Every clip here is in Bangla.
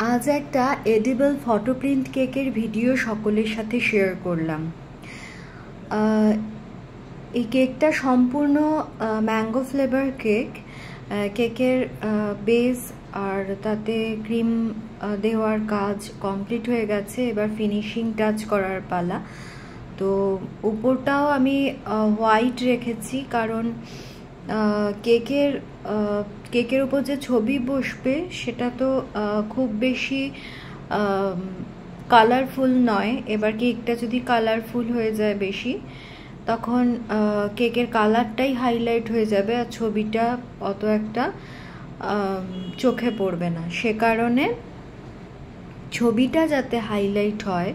আজ একটা এডিবল ফটো প্রিন্ট কেকের ভিডিও সকলের সাথে শেয়ার করলাম। এই কেকটা সম্পূর্ণ ম্যাঙ্গো ফ্লেভার কেক। কেকের বেস আর তাতে ক্রিম দেওয়ার কাজ কমপ্লিট হয়ে গেছে, এবার ফিনিশিং টাচ করার পালা। তো উপরটাও আমি হোয়াইট রেখেছি, কারণ কেকের উপর যে ছবি বসবে সেটা তো খুব বেশি কালারফুল নয়। এবার কেকটা যদি কালারফুল হয়ে যায় বেশি, তখন কেকের কালারটাই হাইলাইট হয়ে যাবে আর ছবিটা অত একটা চোখে পড়বে না। সে কারণে ছবিটা যাতে হাইলাইট হয়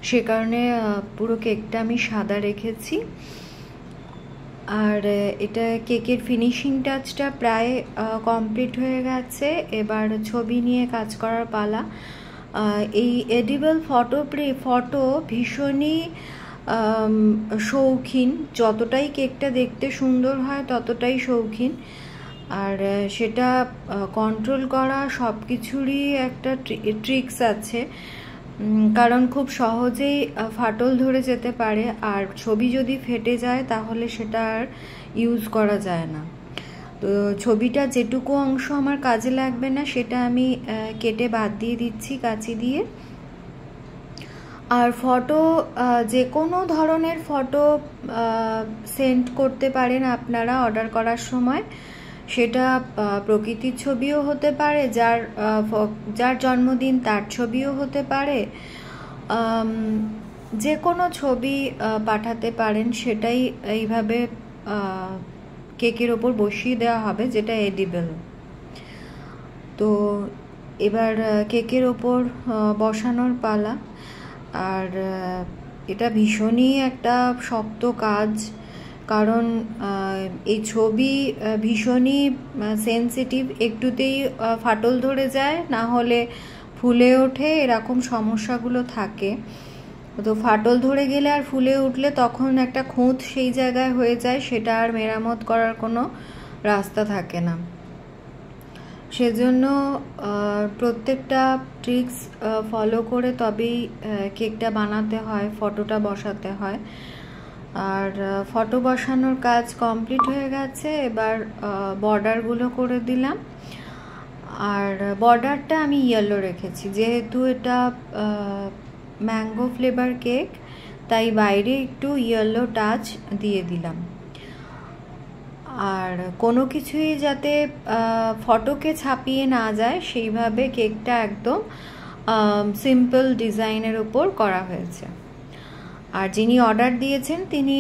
সে কারণে পুরো কেকটা আমি সাদা রেখেছি। আর এটা কেকের ফিনিশিং টাচটা প্রায় কমপ্লিট হয়ে গেছে, এবার ছবি নিয়ে কাজ করার পালা। এই এডিবল ফটো ভীষণই শৌখিন, যতটাই কেকটা দেখতে সুন্দর হয় ততটাই শৌখিন। আর সেটা কন্ট্রোল করা সব কিছুরই একটা ট্রিক্স আছে, কারণ খুব সহজেই ফাটল ধরে যেতে পারে, আর ছবি যদি ফেটে যায় তাহলে সেটা আর ইউজ করা যায় না। তো ছবিটা যেটুকু অংশ আমার কাজে লাগবে না সেটা আমি কেটে বাদ দিয়ে দিচ্ছি কাঁচি দিয়ে। আর ফটো যে কোনো ধরনের ফটো সেন্ড করতে পারেন আপনারা অর্ডার করার সময়। সেটা প্রকৃতির ছবিও হতে পারে, যার জন্মদিন তার ছবিও হতে পারে, যে কোনো ছবি পাঠাতে পারেন। সেটাই এইভাবে কেকের ওপর বসিয়ে দেওয়া হবে, যেটা এডিবল। তো এবার কেকের ওপর বসানোর পালা। আর এটা ভীষণই একটা শক্ত কাজ, কারণ এই ছবি ভীষণই সেন্সিটিভ, একটুতেই ফাটল ধরে যায়, না হলে ফুলে ওঠে, এরকম সমস্যাগুলো থাকে। তো ফাটল ধরে গেলে আর ফুলে উঠলে তখন একটা খুঁত সেই জায়গায় হয়ে যায়, সেটা আর মেরামত করার কোনো রাস্তা থাকে না। সেজন্য প্রত্যেকটা ট্রিক্স ফলো করে তবেই কেকটা বানাতে হয়, ফটোটা বসাতে হয়। আর ফটো বসানোর কাজ কমপ্লিট হয়ে গেছে, এবার বর্ডারগুলো করে দিলাম। আর বর্ডারটা আমি ইয়েলো রেখেছি, যেহেতু এটা ম্যাঙ্গো ফ্লেভার কেক, তাই বাইরে একটু ইয়েলো টাচ দিয়ে দিলাম। আর কোনো কিছুই যাতে ফটোকে ছাপিয়ে না যায় সেইভাবে কেকটা একদম সিম্পল ডিজাইনের উপর করা হয়েছে। আর যিনি অর্ডার দিয়েছেন তিনি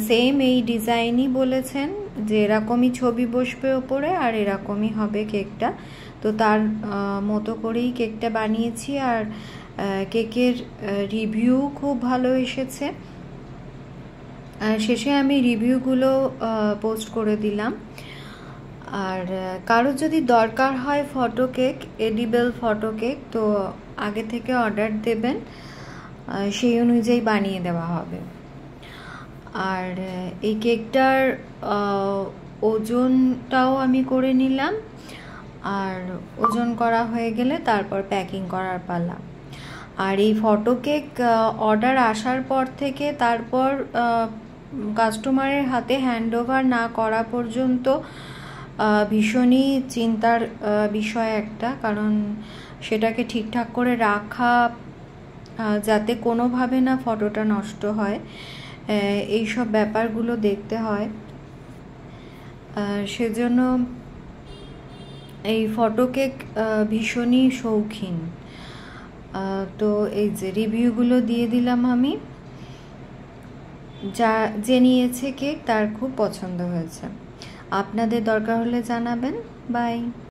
সেম এই ডিজাইনই বলেছেন, যে এরকমই ছবি বসবে ওপরে আর এরকমই হবে কেকটা। তো তার মতো করেই কেকটা বানিয়েছি। আর কেকের রিভিউ খুব ভালো এসেছে। শেষে আমি রিভিউগুলো পোস্ট করে দিলাম। আর কারো যদি দরকার হয় photo cake, edible photo cake, তো আগে থেকে অর্ডার দেবেন, সেই অনুযায়ী বানিয়ে দেওয়া হবে। আর এই কেকটার ওজনটাও আমি করে নিলাম। আর ওজন করা হয়ে গেলে তারপর প্যাকিং করার পালা। আর এই ফটো কেক অর্ডার আসার পর থেকে তারপর কাস্টমারের হাতে হ্যান্ডওভার না করা পর্যন্ত ভীষণই চিন্তার বিষয় একটা, কারণ সেটাকে ঠিকঠাক করে রাখা, যাতে কোনোভাবে না ফটোটা নষ্ট হয়, এই সব ব্যাপারগুলো দেখতে হয়। সেজন্য এই ফটো কেক ভীষণই শৌখিন। তো এই যে রিভিউগুলো দিয়ে দিলাম আমি। যে নিয়েছে কেক তার খুব পছন্দ হয়েছে। আপনাদের দরকার হলে জানাবেন। বাই।